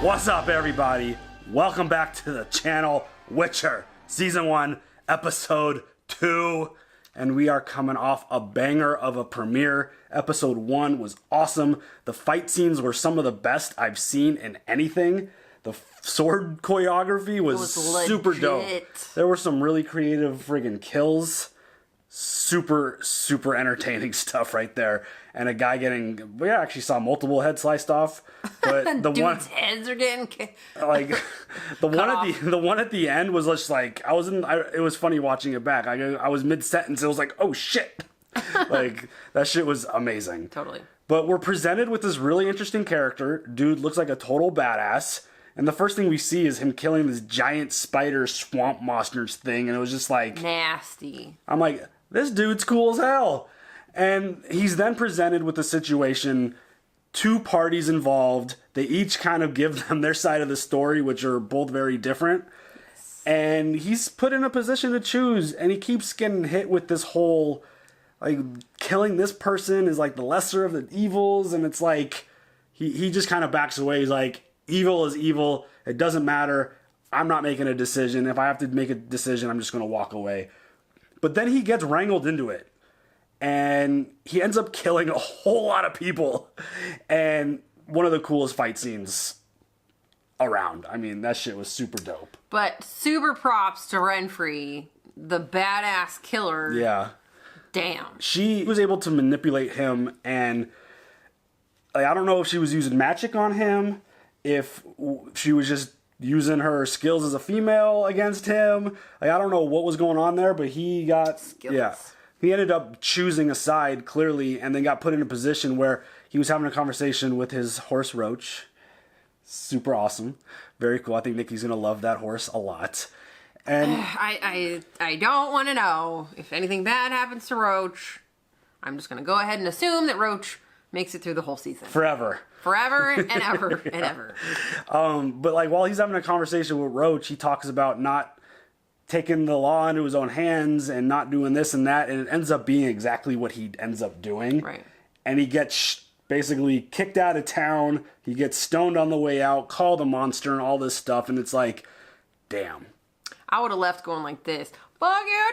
What's up, everybody? Welcome back to the channel, Witcher, Season 1, Episode 2. And we are coming off a banger of a premiere. Episode 1 was awesome. The fight scenes were some of the best I've seen in anything. The sword choreography was super dope. There were some really creative friggin' kills. Super entertaining stuff right there. And a guy getting, we actually saw multiple heads sliced off, but the Dude's heads are getting like the one at the end was just like it was funny watching it back. I was mid sentence. It was like, oh shit, like that shit was amazing. Totally. But we're presented with this really interesting character. Dude looks like a total badass. And the first thing we see is him killing this giant spider swamp monsters thing, and it was just like nasty. I'm like, this dude's cool as hell. And he's then presented with the situation, two parties involved. They each kind of give them their side of the story, which are both very different. Yes. And he's put in a position to choose, and he keeps getting hit with this whole, like, killing this person is like the lesser of the evils, and it's like, he just kind of backs away. He's like, evil is evil. It doesn't matter. I'm not making a decision. If I have to make a decision, I'm just going to walk away. But then he gets wrangled into it. And he ends up killing a whole lot of people. And one of the coolest fight scenes around. I mean, that shit was super dope. But super props to Renfrey, the badass killer. Yeah. Damn. She was able to manipulate him, and like, I don't know if she was using magic on him, if she was just using her skills as a female against him. Like, I don't know what was going on there, but he got skills. Yeah. He ended up choosing a side, clearly, and then got put in a position where he was having a conversation with his horse Roach. Super awesome. Very cool. I think Nikki's going to love that horse a lot. And I don't want to know if anything bad happens to Roach. I'm just going to go ahead and assume that Roach makes it through the whole season. Forever and ever and ever. But like while he's having a conversation with Roach, he talks about not taking the law into his own hands and not doing this and that, and it ends up being exactly what he ends up doing. Right. And he gets basically kicked out of town. He gets stoned on the way out, called a monster and all this stuff, and it's like, damn. I would have left going like this. Fuck you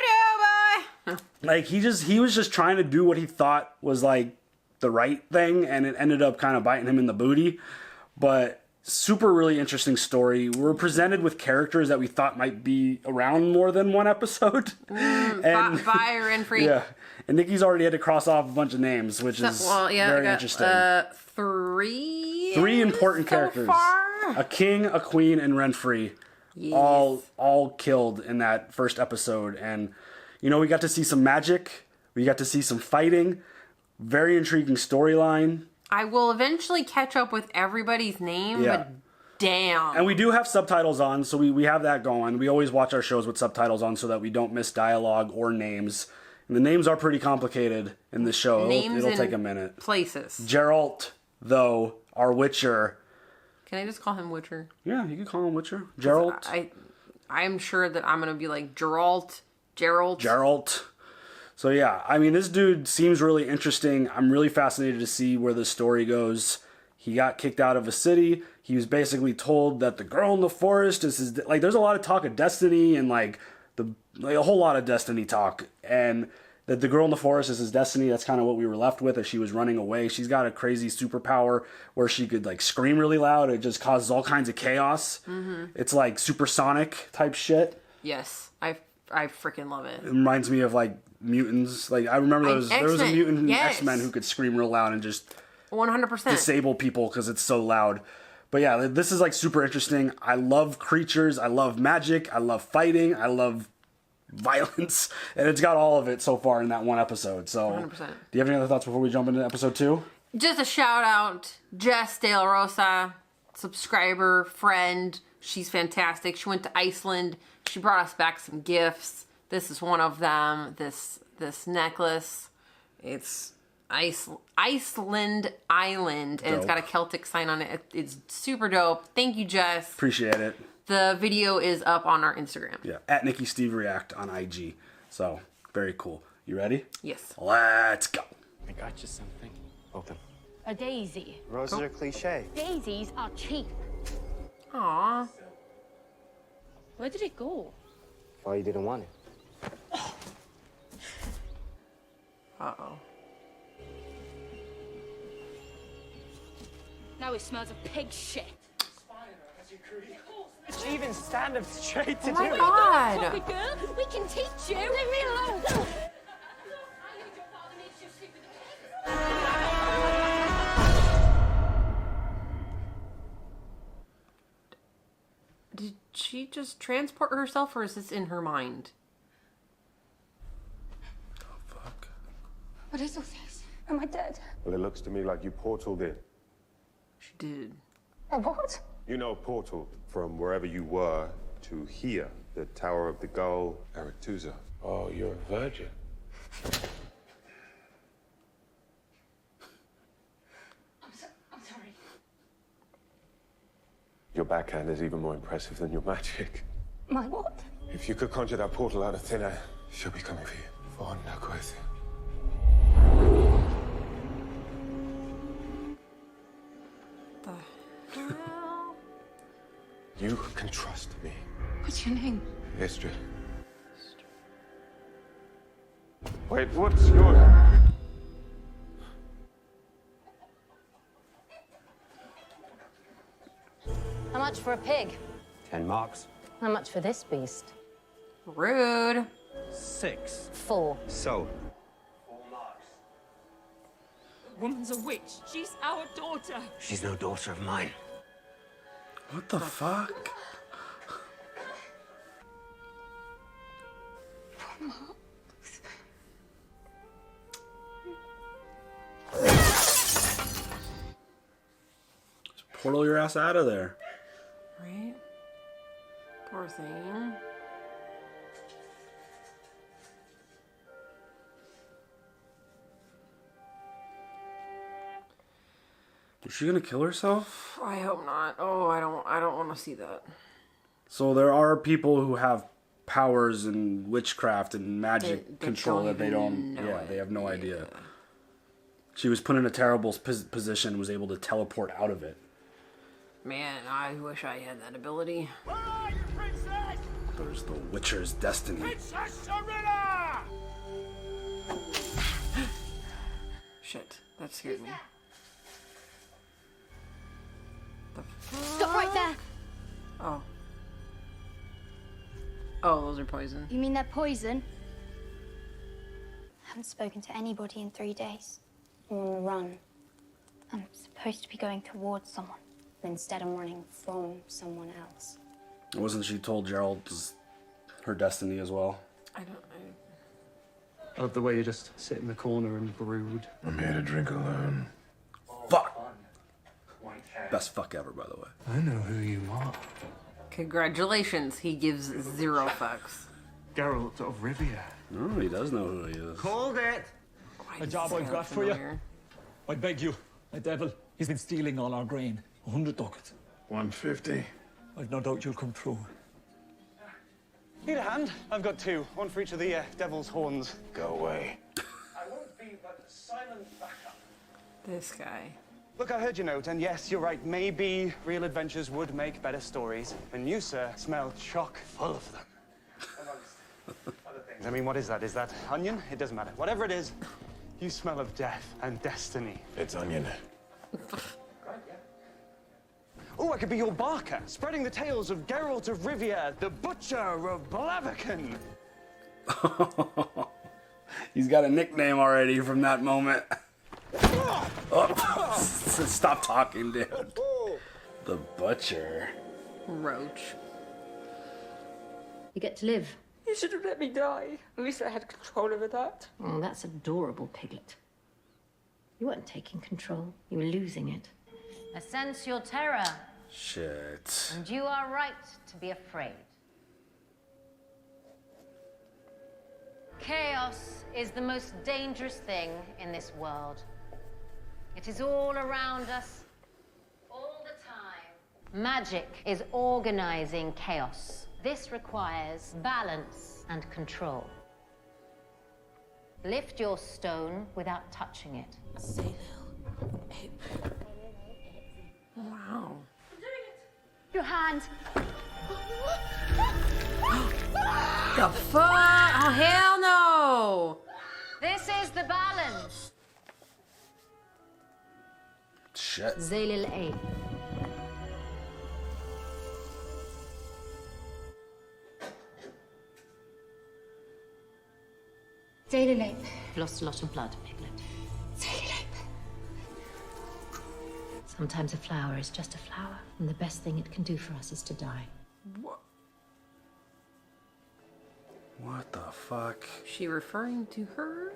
too, boy. Like he was just trying to do what he thought was like the right thing, and it ended up kind of biting him in the booty. But super really interesting story. We're presented with characters that we thought might be around more than one episode. And Fire and Free. Yeah. And Nikki's already had to cross off a bunch of names, which is very interesting. Three important characters. Far. A king, a queen, and Renfrey. Yes. All killed in that first episode. And, you know, we got to see some magic. We got to see some fighting. Very intriguing storyline. I will eventually catch up with everybody's name, but damn. And we do have subtitles on, so we have that going. We always watch our shows with subtitles on so that we don't miss dialogue or names. And the names are pretty complicated in the show. It'll take a minute. Places. Geralt, though, our Witcher. Can I just call him Witcher? Yeah, you can call him Witcher. Geralt. I'm sure that I'm going to be like Geralt. So yeah, I mean, this dude seems really interesting. I'm really fascinated to see where the story goes. He got kicked out of a city. He was basically told that the girl in the forest is his, like, there's a lot of talk of destiny and like a whole lot of destiny talk, and that the girl in the forest is his destiny. That's kind of what we were left with as she was running away. She's got a crazy superpower where she could like scream really loud. It just causes all kinds of chaos. Mm-hmm. It's like supersonic type shit. Yes, I freaking love it. It reminds me of like mutants. Like I remember there was a mutant in X-Men who could scream real loud and just 100% disable people because it's so loud. But yeah, this is like super interesting. I love creatures. I love magic. I love fighting. I love violence, and it's got all of it so far in that one episode. So 100%. Do you have any other thoughts before we jump into episode 2? Just a shout out, Jess De La Rosa, subscriber, friend. She's fantastic. She went to Iceland. She brought us back some gifts. This is one of them. This necklace. It's Iceland Island, and It's got a Celtic sign on it. It's super dope. Thank you, Jess. Appreciate it. The video is up on our Instagram. Yeah, at Nikki Steve React on IG. So very cool. You ready? Yes. Let's go. I got you something. Open. A daisy. Roses are cliche. Daisies are cheap. Aw. Where did it go? Oh, you didn't want it? Uh-oh. Now it smells of pig shit. She even stand up straight to Oh my do it. god. Puppy girl, we can teach you. Leave me alone. Did she just transport herself, or is this in her mind? Oh, fuck. What is all this? Am I dead? Well, it looks to me like you portaled in. She did. A what? You know, portal from wherever you were to here, the Tower of the Gull, Aretusa. Oh, you're a virgin. I'm sorry. Your backhand is even more impressive than your magic. My what? If you could conjure that portal out of thin air, she'll be coming for you. Fonda Quest. The hell? You can trust me. What's your name? Istra. Wait, what's your... How much for a pig? 10 marks. How much for this beast? Rude. 6. 4. So. Woman's a witch. She's our daughter. She's no daughter of mine. What the fuck? Just portal your ass out of there. Right? Poor thing. Is she gonna kill herself? I hope not. Oh, I don't want to see that. So there are people who have powers and witchcraft and magic They control don't that they even don't. know Yeah, it. they have no idea. Yeah. She was put in a terrible position, was able to teleport out of it. Man, I wish I had that ability. Where are you, princess? There's the Witcher's destiny. Princess Ciri! Shit, that scared me. The Stop right there. Oh. Oh, those are poison. You mean they're poison? I haven't spoken to anybody in 3 days. I'm on the run. I'm supposed to be going towards someone, but instead I'm running from someone else. Wasn't she told Geralt was her destiny as well? I don't. I love the way you just sit in the corner and brood. I'm here to drink alone. Fuck! Best fuck ever, by the way. I know who you are. Congratulations, he gives 0 fucks. Geralt of Rivia. No, he does know who he is. Hold it! A job I've got for you. I beg you, a devil. He's been stealing all our grain. 100 ducats. 150. I've no doubt you'll come through. Need a hand? I've got 2. One for each of the devil's horns. Go away. I won't be but silent backup. This guy. Look, I heard your note, and yes, you're right. Maybe real adventures would make better stories. And you, sir, smell chock full of them. Amongst other things. I mean, what is that? Is that onion? It doesn't matter. Whatever it is, you smell of death and destiny. It's onion. Oh, I could be your barker, spreading the tales of Geralt of Rivia, the Butcher of Blaviken. He's got a nickname already from that moment. Oh, stop talking, dude. The Butcher. Roach. You get to live. You should have let me die. At least I had control over that. Oh, that's adorable, Pickett. You weren't taking control. You were losing it. I sense your terror, Shit. and you are right to be afraid. Chaos is the most dangerous thing in this world. It is all around us, all the time. Magic is organizing chaos. This requires balance and control. Lift your stone without touching it. Wow. Your hand. The fuck? Oh, hell no! This is the balance. Shit. Zalil A. Daily Lape. Lost a lot of blood, Pickett. Daily Lape. Sometimes a flower is just a flower, and the best thing it can do for us is to die. What the fuck? She referring to her?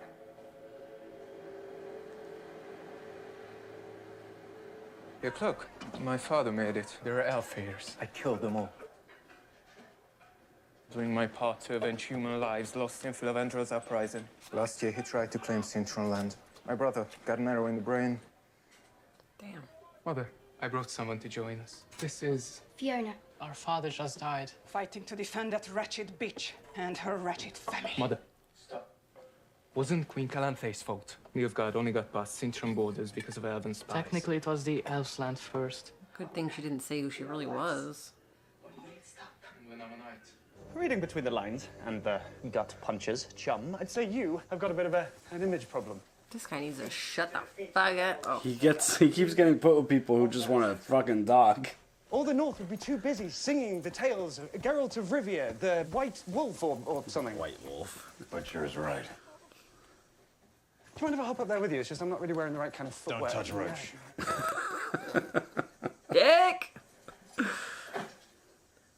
Your cloak. My father made it. There are elf ears. I killed them all. Doing my part to avenge human lives lost in Flavendra's uprising. Last year, he tried to claim Cintron land. My brother got an arrow in the brain. Damn. Mother, I brought someone to join us. This is... Fiona. Our father just died. Fighting to defend that wretched bitch and her wretched family. Mother. Stop. Wasn't Queen Calanthe's fault. Nilfgaard only got past Cintron borders because of elven spies. Technically, it was the elf's land first. Good thing she didn't say who she really was. Reading between the lines and the gut punches, chum, I'd say you have got a bit of an image problem. This guy needs to shut the fuck up. Oh. He keeps getting put with people who just want to fucking dog. All the North would be too busy singing the tales of Geralt of Rivia, the White Wolf or something. White Wolf. Butcher's right. Do you mind if I hop up there with you? It's just I'm not really wearing the right kind of footwear. Don't touch Roach. Dick!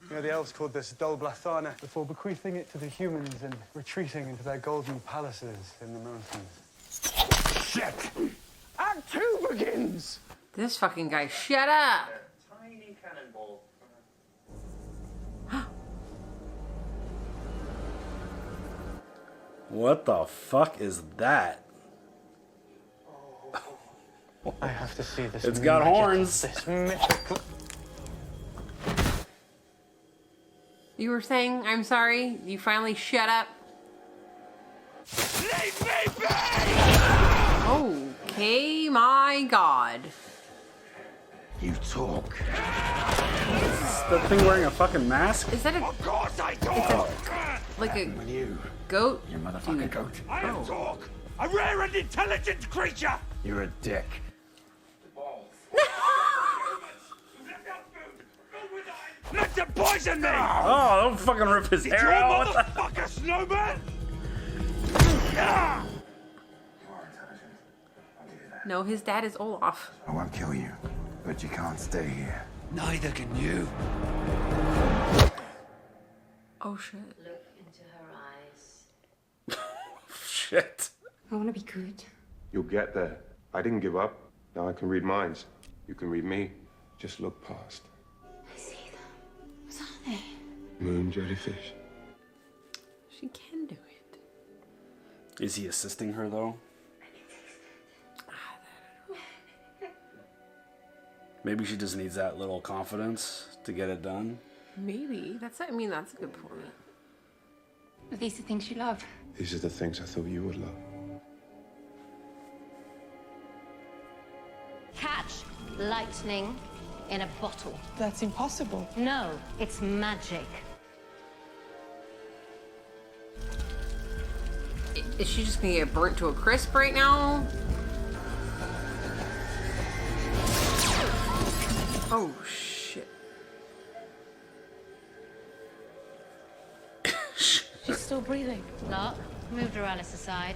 You know, the elves called this Dol Blathana before bequeathing it to the humans and retreating into their golden palaces in the mountains. Shit! Act 2 begins! This fucking guy, shut up! Tiny cannonball. What the fuck is that? I have to see this. It's got horns. This mythical. You were saying, I'm sorry, you finally shut up? Leave me be! Okay, my god. You talk. Is that thing wearing a fucking mask? Is that a... Of course I talk! like a With you, goat? you motherfucking goat. I am talk! A rare and intelligent creature! You're a dick. Let them poison me! Oh, don't fucking rip his Did hair you out. What the... motherfucker, snowman? Ah! No, his dad is Olaf. I won't kill you, but you can't stay here. Neither can you. Oh shit. Look into her eyes. Shit. I want to be good. You'll get there. I didn't give up. Now I can read minds. You can read me. Just look past. I see them. What are they? Moon jellyfish. She can do it. Is he assisting her though? Maybe she just needs that little confidence to get it done. Maybe. That's a good point. Are these the things you love? These are the things I thought you would love. Catch lightning in a bottle. That's impossible. No, it's magic. Is she just gonna get burnt to a crisp right now? Oh shit. She's still breathing. Lark, move Doralis aside.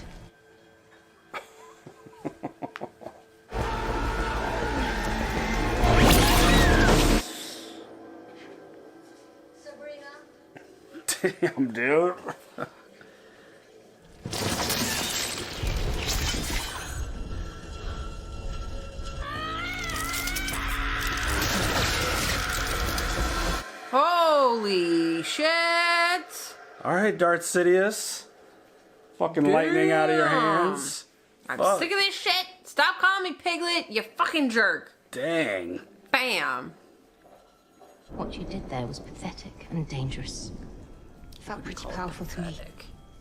Damn, dude. Holy shit! All right, Darth Sidious. Fucking lightning out of your hands. I'm Fuck. sick of this shit. Stop calling me Piglet, you fucking jerk. Dang. Bam. What you did there was pathetic and dangerous. Felt pretty powerful to me.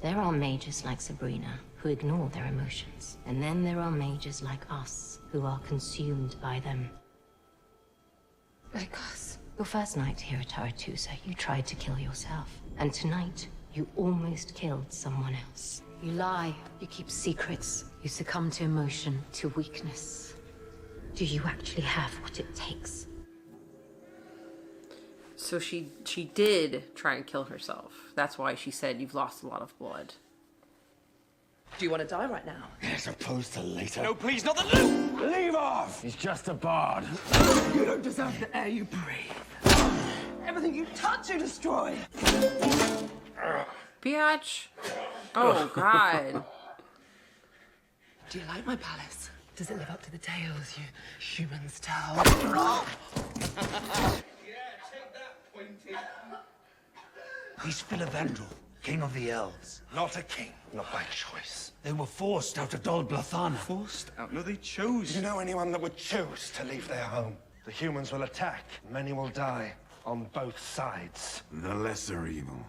There are mages like Sabrina who ignore their emotions. And then there are mages like us who are consumed by them. Like us. Your first night here at Taratusa, you tried to kill yourself. And tonight, you almost killed someone else. You lie, you keep secrets, you succumb to emotion, to weakness. Do you actually have what it takes? So she did try and kill herself. That's why she said you've lost a lot of blood. Do you want to die right now? As opposed to later. No, please, not the loot! Leave off! He's just a bard. You don't deserve the air you breathe. Everything you touch, you destroy. Biatch. Oh, God. Do you like my palace? Does it live up to the tales you humans tell? He's Filavendrel, king of the elves. Not a king, not by choice. They were forced out of Dol Blathana. Forced out? No, they chose. Do you know anyone that would choose to leave their home? The humans will attack. Many will die on both sides. The lesser evil.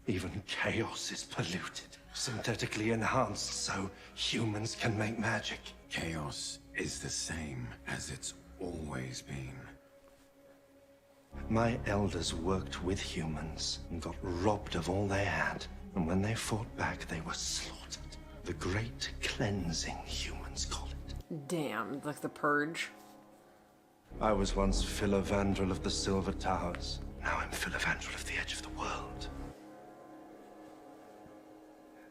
Even chaos is polluted, synthetically enhanced so humans can make magic. Chaos is the same as it's always been. My elders worked with humans and got robbed of all they had. And when they fought back, they were slaughtered. The Great Cleansing, humans call it. Damn, like the Purge. I was once Filavandrel of the Silver Towers. Now I'm Filavandrel of the Edge of the World.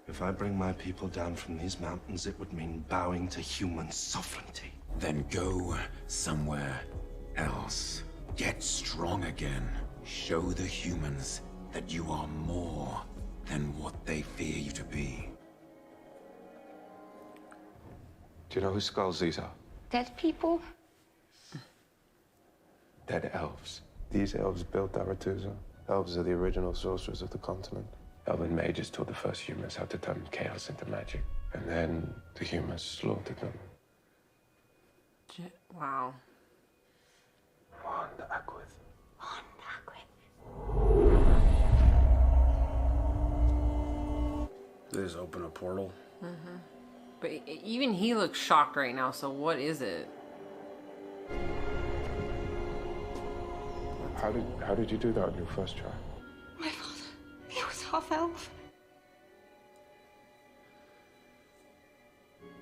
If I bring my people down from these mountains, it would mean bowing to human sovereignty. Then go somewhere else. Get strong again. Show the humans that you are more than what they fear you to be. Do you know who skulls these are? Dead people? Dead elves. These elves built Taratusa. Elves are the original sorcerers of the continent. Elven mages taught the first humans how to turn chaos into magic. And then the humans slaughtered them. Wow. They just open a portal. Mm-hmm. But even he looks shocked right now, so what is it? How did you do that on your first try? My father, he was half-elf.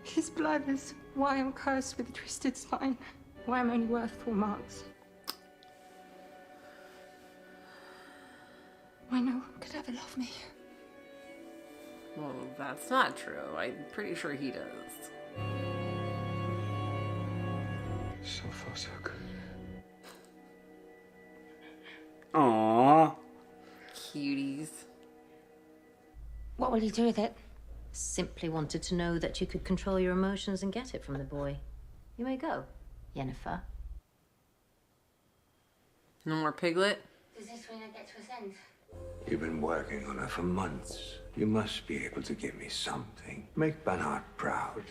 His blood is why I'm cursed with a twisted spine. Why I'm only worth 4 marks. Why no one could ever love me. Well, that's not true. I'm pretty sure he does. So far, so good. Aww. Cuties. What will you do with it? Simply wanted to know that you could control your emotions and get it from the boy. You may go, Yennefer. No more Piglet? Does this mean I get to ascend? You've been working on her for months. You must be able to give me something. Make Bernard proud.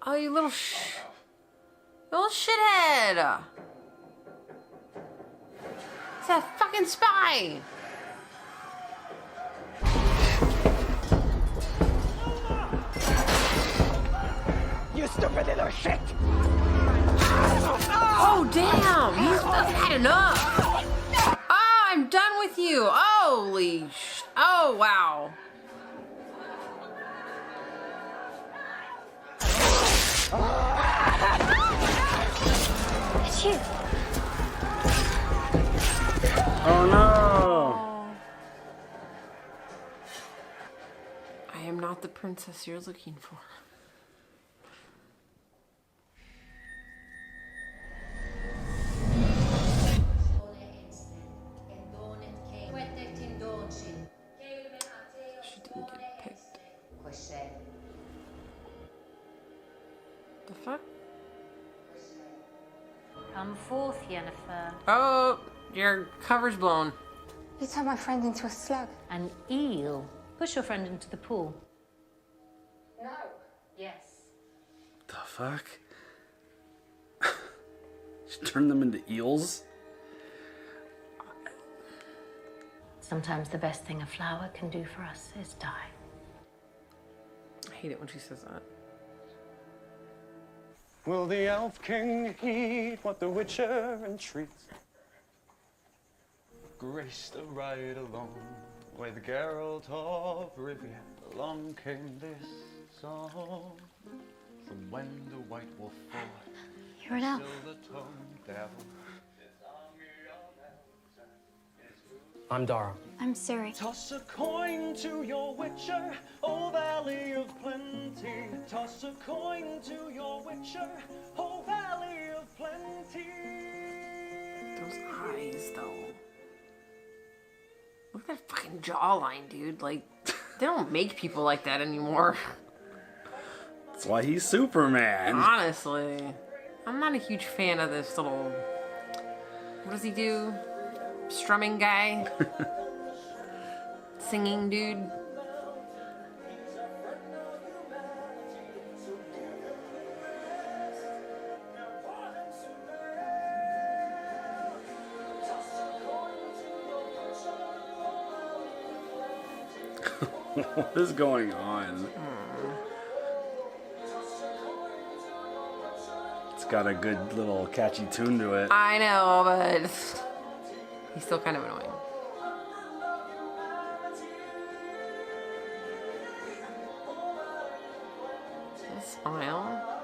Oh, you little shithead! It's that fucking spy! You stupid little shit! Oh, damn! He's had enough! Oh, I'm done with you! Holy sh... Oh, wow. It's you. Oh no! I am not the princess you're looking for. She didn't get picked. The fuck? Come forth, Yennefer. Oh, your cover's blown. You turned my friend into a slug. An eel. Push your friend into the pool. No. Yes. The fuck? She turned them into eels? Sometimes the best thing a flower can do for us is die. I hate it when she says that. Will the Elf King heed what the Witcher entreats? Grace the ride along with Geralt of Rivia. Along came this song from when the White Wolf fought. You're an elf. Silver-tongued devil. I'm Darko. I'm Ciri. Toss a coin to your Witcher, oh Valley of Plenty. Toss a coin to your Witcher, oh Valley of Plenty. Those eyes, though. Look at that fucking jawline, dude. Like, they don't make people like that anymore. That's why he's Superman. Honestly. I'm not a huge fan of this little... What does he do? Strumming guy? Singing dude? What is going on? It's got a good little catchy tune to it. I know, but he's still kind of annoying. Smile?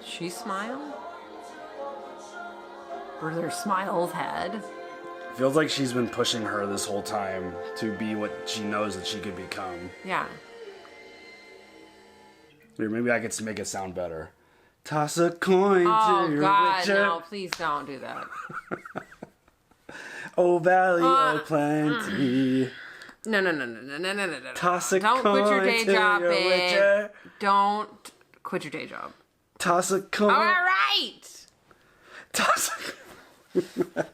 She smile? Were their smiles had? Feels like she's been pushing her this whole time to be what she knows that she could become. Yeah. Here, maybe I could make it sound better. Toss a coin Oh to your God, Witcher. no! Please don't do that. Oh, Valley of Plenty. No. Toss a Don't coin quit your day to job, your babe. Witcher. Don't quit your day job. Toss a coin. All right. Toss a...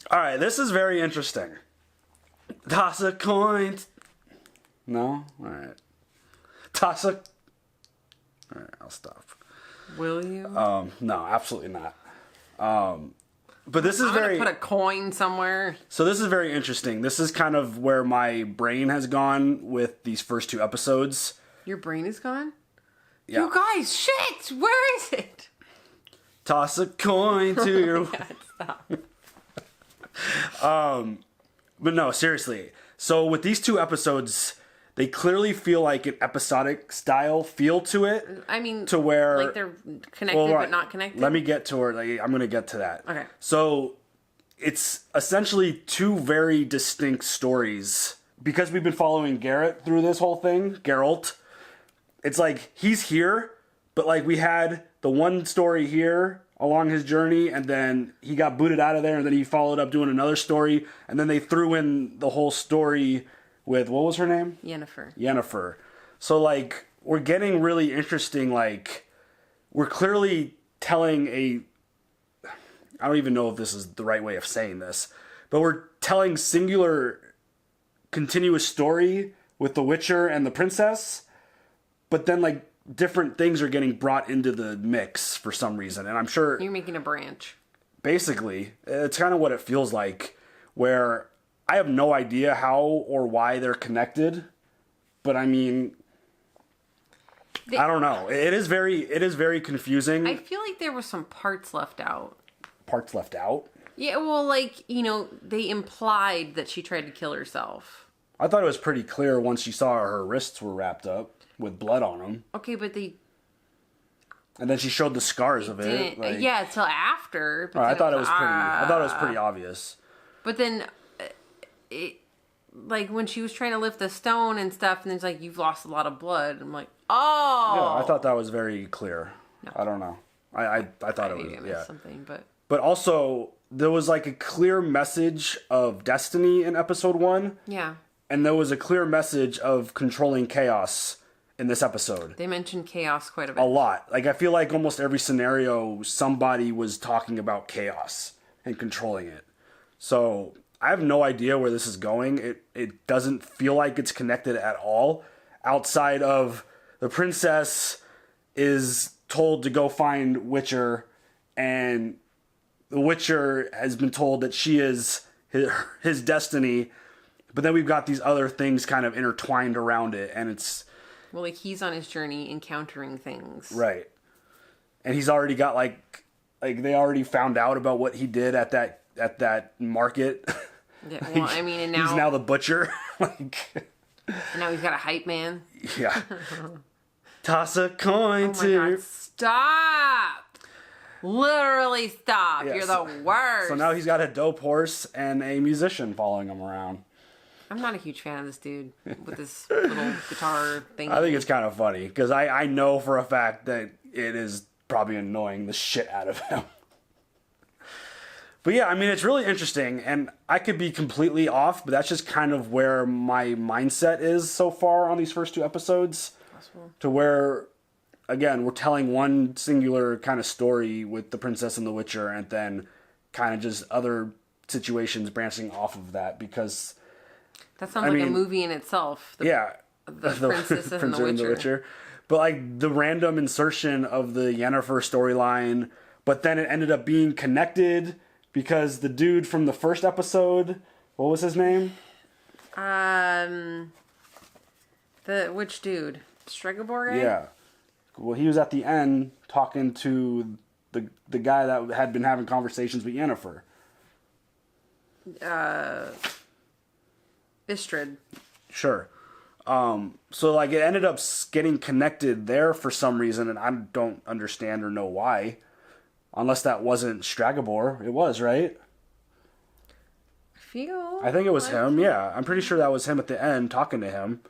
All right, this is very interesting. Toss a coin. No? All right. Toss a... All right, I'll stop. Will you? No, absolutely not. But this is I'm very... gonna put a coin somewhere. So this is very interesting. This is kind of where my brain has gone with these first two episodes. Your brain is gone? Yeah. You guys, shit! Where is it? Toss a coin to your... God, stop. But no, seriously. So with these two episodes, they clearly feel like an episodic style feel to it. I mean, to where like they're connected but not connected. Let me get to it. Like, I'm going to get to that. Okay. So it's essentially two very distinct stories. Because we've been following Garrett through this whole thing, Geralt, it's like he's here, but like we had the one story here along his journey, and then he got booted out of there, and then he followed up doing another story, and then they threw in the whole story with, what was her name? Yennefer. So like we're getting really interesting, like we're clearly telling I don't even know if this is the right way of saying this, but we're telling singular continuous story with the Witcher and the princess, but then like different things are getting brought into the mix for some reason, and I'm sure You're making a branch. basically it's kind of what it feels like, where I have no idea how or why they're connected, but I mean, I don't know. It is very confusing. I feel like there were some parts left out. Parts left out? Yeah, well, like, you know, they implied that she tried to kill herself. I thought it was pretty clear once she saw her wrists were wrapped up with blood on them. Okay, but they And then she showed the scars of it. didn't. Like, Yeah, till after. But I then thought it was pretty ah. obvious. But then, like, when she was trying to lift the stone and stuff, and it's like, you've lost a lot of blood. I'm like, oh! Yeah, I thought that was very clear. No. I don't know. I thought it was, Maybe I missed something, but... But also, there was like a clear message of destiny in episode 1. Yeah. And there was a clear message of controlling chaos in this episode. They mentioned chaos quite a bit. A lot. Like, I feel like almost every scenario, somebody was talking about chaos and controlling it. So, I have no idea where this is going. It doesn't feel like it's connected at all. Outside of the princess is told to go find Witcher, and the Witcher has been told that she is his destiny. But then we've got these other things kind of intertwined around it, and it's Well, like, he's on his journey encountering things. Right. And he's already got, like they already found out about what he did at that market. Yeah, well, I mean, and now... He's now the butcher. Like... And now he's got a hype man. Yeah. Toss a coin oh my God, stop! Literally stop. Yeah, You're the worst. So now he's got a dope horse and a musician following him around. I'm not a huge fan of this dude with this little guitar thing. I think it's kind of funny because I know for a fact that it is probably annoying the shit out of him. But yeah, I mean, it's really interesting, and I could be completely off, but that's just kind of where my mindset is so far on these first 2 episodes. Possible. To where, again, we're telling one singular kind of story with the princess and the Witcher, and then kind of just other situations branching off of that, because... That sounds like a movie in itself. The Princess and the Witcher. But like the random insertion of the Yennefer storyline, but then it ended up being connected because the dude from the first episode, what was his name? Which dude? Stregobor guy? Yeah. Well, he was at the end talking to the guy that had been having conversations with Yennefer. Istrid. Sure. So like it ended up getting connected there for some reason, and I don't understand or know why. Unless that wasn't Stregobor. It was, right? I think it was him, yeah. I'm pretty sure that was him at the end talking to him.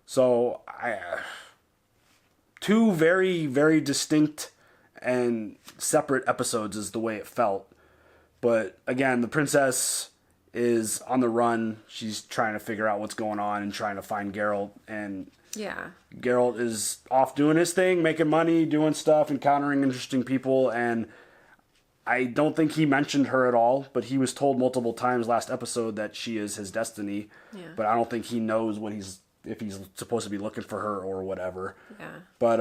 So, 2 very, very distinct and separate episodes is the way it felt. But again, the princess is on the run. She's trying to figure out what's going on and trying to find Geralt. And Geralt is off doing his thing, making money, doing stuff, encountering interesting people. And I don't think he mentioned her at all, but he was told multiple times last episode that she is his destiny. Yeah. But I don't think he knows if he's supposed to be looking for her or whatever. Yeah. But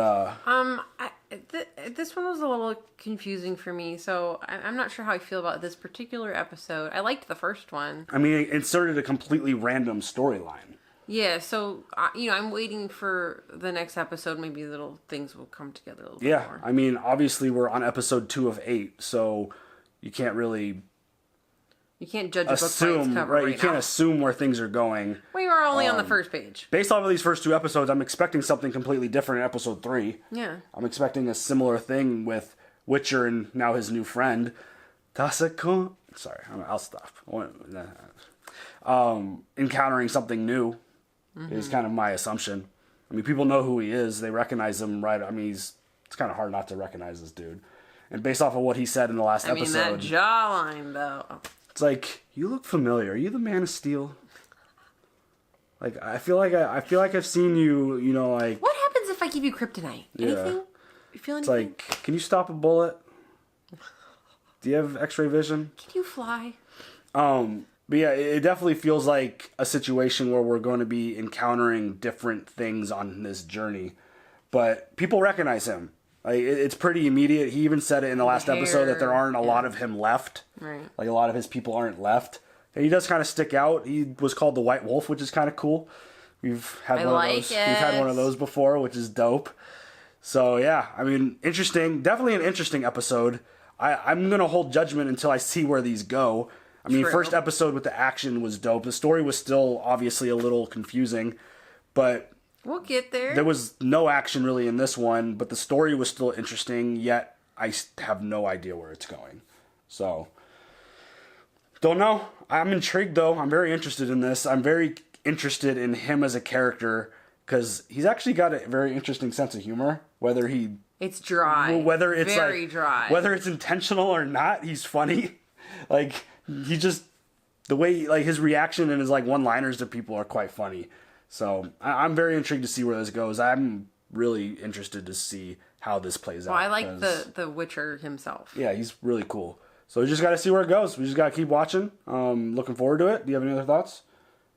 this one was a little confusing for me, so I'm not sure how I feel about this particular episode. I liked the first one. I mean, it inserted a completely random storyline. Yeah, so I'm waiting for the next episode. Maybe little things will come together a little bit more. I mean, obviously we're on episode 2 of 8, so you can't really... You can't judge a book by its cover right you can't assume where things are going. We were only on the first page. Based off of these first 2 episodes, I'm expecting something completely different in episode 3. Yeah. I'm expecting a similar thing with Witcher and now his new friend. Sorry, I'll stop. Encountering something new is kind of my assumption. I mean, people know who he is. They recognize him, right? I mean, it's kind of hard not to recognize this dude. And based off of what he said in the last episode... I mean, that jawline, though... It's like, you look familiar. Are you the Man of Steel? Like, I feel like I've seen you. Like. What happens if I give you kryptonite? Anything? You feel anything? It's like, can you stop a bullet? Do you have X-ray vision? Can you fly? But yeah, it definitely feels like a situation where we're going to be encountering different things on this journey, but people recognize him. Like, it's pretty immediate. He even said it in the last episode that there aren't a lot of him left. Right. Like, a lot of his people aren't left. And he does kind of stick out. He was called the White Wolf, which is kind of cool. We've had one of those. We've had one of those before, which is dope. So yeah, I mean, interesting. Definitely an interesting episode. I'm gonna hold judgment until I see where these go. I mean, first episode with the action was dope. The story was still obviously a little confusing, but we'll get there. There was no action really in this one, but the story was still interesting, yet I have no idea where it's going. So, don't know. I'm intrigued, though. I'm very interested in this. I'm very interested in him as a character, because he's actually got a very interesting sense of humor. It's dry. Whether it's very dry. Whether it's intentional or not, he's funny. Like, he just... The way, like, his reaction and his, like, one-liners to people are quite funny. So, I'm very intrigued to see where this goes. I'm really interested to see how this plays out. I like the Witcher himself. Yeah, he's really cool. So, we just got to see where it goes. We just got to keep watching. Looking forward to it. Do you have any other thoughts?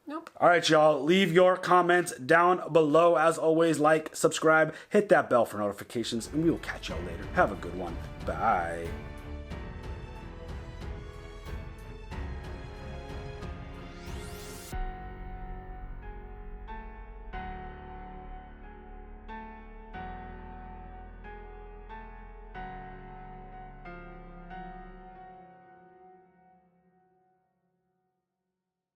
Nope. All right, y'all. Leave your comments down below. As always, like, subscribe, hit that bell for notifications, and we will catch y'all later. Have a good one. Bye.